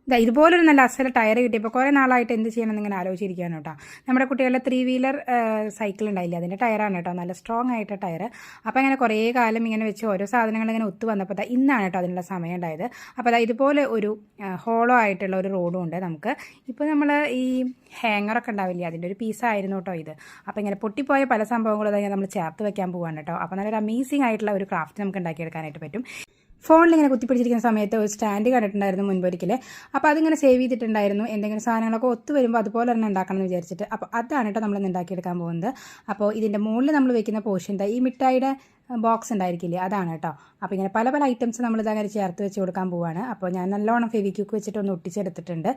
ഇതുപോലൊരു നല്ല അസല ടയർ കിട്ടിയപ്പോൾ കുറേ നാളായിട്ട് എന്ത് ചെയ്യണമെന്ന് ഇങ്ങനെ ആലോചിച്ചിരിക്കുകയാണ് കേട്ടോ. നമ്മുടെ കുട്ടികളുടെ 3 വീലർ സൈക്കിൾ ഉണ്ടായില്ലേ, അതിൻ്റെ ടയറാണ് കേട്ടോ, നല്ല സ്ട്രോങ് ആയിട്ട് ടയർ. അപ്പോൾ അങ്ങനെ കുറേ കാലം ഇങ്ങനെ വെച്ച് ഓരോ സാധനങ്ങൾ ഇങ്ങനെ ഒത്തു വന്നപ്പോൾ ഇന്നാണ് കേട്ടോ അതിനുള്ള സമയം ഉണ്ടായത്. അപ്പോൾ ഇതുപോലെ ഒരു ഹോളോ ആയിട്ടുള്ള ഒരു റോഡും ഉണ്ട് നമുക്ക്. ഇപ്പോൾ നമ്മൾ ഈ ഹാങ്ങറൊക്കെ ഉണ്ടാവില്ലേ, അതിൻ്റെ ഒരു പീസായിരുന്നു കേട്ടോ ഇത്. അപ്പോൾ ഇങ്ങനെ പൊട്ടിപ്പോയ പല സംഭവങ്ങളും നമ്മൾ ചേർത്ത് വെക്കാൻ പോവാണ് കേട്ടോ. അപ്പോൾ നല്ലൊരു അമേസിംഗ് ആയിട്ടുള്ള ഒരു ക്രാഫ്റ്റ് നമുക്ക് ഉണ്ടാക്കിയെടുക്കാനായിട്ട് പറ്റും. ഫോണിലിങ്ങനെ കുത്തിപ്പിടിച്ചിരിക്കുന്ന സമയത്ത് ഒരു സ്റ്റാൻഡ് കണ്ടിട്ടുണ്ടായിരുന്നു മുൻപൊരിക്കൽ. അപ്പോൾ അതിങ്ങനെ സേവ് ചെയ്തിട്ടുണ്ടായിരുന്നു, എന്തെങ്കിലും സാധനങ്ങളൊക്കെ ഒത്തു വരുമ്പോൾ അതുപോലെ തന്നെ ഉണ്ടാക്കണം എന്ന് വിചാരിച്ചിട്ട്. അപ്പോൾ അതാണ് കേട്ടോ നമ്മൾ ഉണ്ടാക്കിയെടുക്കാൻ പോകുന്നത്. അപ്പോൾ ഇതിൻ്റെ മുകളിൽ നമ്മൾ വെക്കുന്ന പോർഷൻ ഈ മിഠായിയുടെ ബോക്സ് ഉണ്ടായിരിക്കില്ലേ, അതാണ് കേട്ടോ. അപ്പോൾ ഇങ്ങനെ പല പല ഐറ്റംസ് നമ്മൾ ഇതങ്ങനെ ചേർത്ത് വെച്ച് കൊടുക്കാൻ പോവുകയാണ്. അപ്പോൾ ഞാൻ നല്ലോണം ഫെവിക്വിക്ക് വെച്ചിട്ട് ഒന്ന് ഒട്ടിച്ചെടുത്തിട്ടുണ്ട്.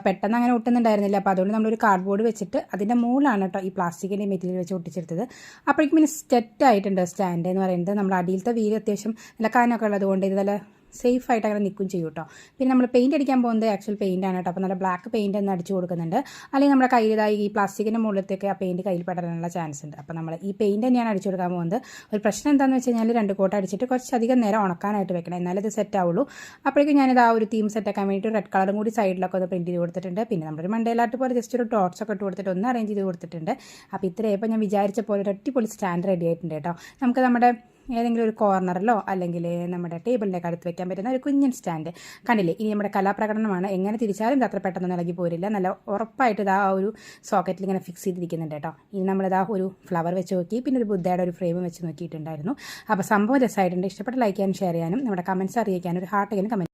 പെട്ടെന്ന് അങ്ങനെ ഒട്ടുന്നുണ്ടായിരുന്നില്ല. അപ്പോൾ അതുകൊണ്ട് നമ്മളൊരു കാർഡ്ബോർഡ് വെച്ചിട്ട് അതിൻ്റെ മുകളിലാണ് കേട്ടോ ഈ പ്ലാസ്റ്റിക്കിൻ്റെ മെറ്റീരിയൽ വെച്ച് ഒട്ടിച്ചെടുത്തത്. അപ്പോഴേക്കും പിന്നെ സെറ്റ് ആയിട്ടുണ്ട് സ്റ്റാൻഡ് എന്ന് പറയുന്നത്. നമ്മൾ അടിയിലത്തെ വീല് അത്യാവശ്യം നല്ല കാനൊക്കെ ഉള്ളതുകൊണ്ട് ഇത് നല്ല സേഫ് ആയിട്ട് അങ്ങനെ നിൽക്കും ചെയ്യും കേട്ടോ. പിന്നെ നമ്മൾ പെയിൻറ്റ് അടിക്കാൻ പോകുന്നത് ആക്ച്വൽ പെയിൻ്റ് ആണ് കേട്ടോ. അപ്പോൾ നല്ല ബ്ലാക്ക് പെയിൻ്റ് ഒന്ന് അടിച്ചു കൊടുക്കുന്നുണ്ട്. അല്ലെങ്കിൽ നമ്മുടെ കയ്യിലായി ഈ പ്ലാസ്റ്റിക്കിൻ്റെ മുകളിലത്തേക്ക് ആ പെയിൻറ്റ് കയ്യിൽ പെടാനുള്ള ചാൻസ് ഉണ്ട്. അപ്പോൾ നമ്മൾ ഈ പെയിൻറ്റ് തന്നെയാണ് അടിച്ചു കൊടുക്കാൻ പോകുന്നത്. ഒരു പ്രശ്നം എന്താണെന്ന് വെച്ച് കഴിഞ്ഞാൽ 2 കോട്ട അടിച്ചിട്ട് കുറച്ചധികം നേരം ഉണക്കാനായിട്ട് വെക്കണം, എന്നാലേ ഇത് സെറ്റ് ആവുള്ളൂ. അപ്പോഴേക്കും ഞാനിത് ആ ഒരു തീം സെറ്റാക്കാൻ വേണ്ടിയിട്ട് റെഡ് കളറും കൂടി സൈഡിലൊക്കെ ഒന്ന് പ്രിൻറ്റ് ചെയ്ത് കൊടുത്തിട്ടുണ്ട്. പിന്നെ നമ്മളൊരു മണ്ടയിലാട്ട് പോലെ ജസ്റ്റ് ഒരു ഡോട്ട്സ് ഒക്കെ ഇട്ട് കൊടുത്തിട്ട് ഒന്ന് അറേഞ്ച് ചെയ്ത് കൊടുത്തിട്ടുണ്ട്. അപ്പോൾ ഇത്രയപ്പോൾ ഞാൻ വിചാരിച്ച പോലെ ഒരു അടിപൊളി സ്റ്റാൻഡ് റെഡി ആയിട്ടുണ്ട് കേട്ടോ. നമുക്ക് നമ്മുടെ ഏതെങ്കിലും ഒരു കോർണറിലോ അല്ലെങ്കിൽ നമ്മുടെ ടേബിളിൻ്റെ അടുത്ത് വെക്കാൻ പറ്റുന്ന ഒരു കുഞ്ഞൻ സ്റ്റാൻഡ് കണ്ടില്ലേ. ഇനി നമ്മുടെ കലാപ്രകടനമാണ്, എങ്ങനെ തിരിച്ചാലും ഇത് അത്ര പെട്ടെന്ന് ഇളകി പോരില്ല. നല്ല ഉറപ്പായിട്ട് ഇതാ ഒരു സോക്കറ്റിൽ ഇങ്ങനെ ഫിക്സ് ചെയ്തിരിക്കുന്നുണ്ട് കേട്ടോ. ഇനി നമ്മളിതാ ഒരു ഫ്ലവർ വെച്ച് നോക്കി, പിന്നെ ഒരു ബുദ്ധയുടെ ഒരു ഫ്രെയിം വെച്ച് നോക്കിയിട്ടുണ്ടായിരുന്നു. അപ്പോൾ സംഭവം രസമായിട്ടുണ്ട്. ഇഷ്ടപ്പെട്ട ലൈക്ക് ചെയ്യാനും ഷെയർ ചെയ്യാനും നമ്മുടെ കമൻറ്റ്സ് അറിയിക്കാനും ഒരു ഹാർട്ട് ചെയ്യാനും കമൻറ്റ്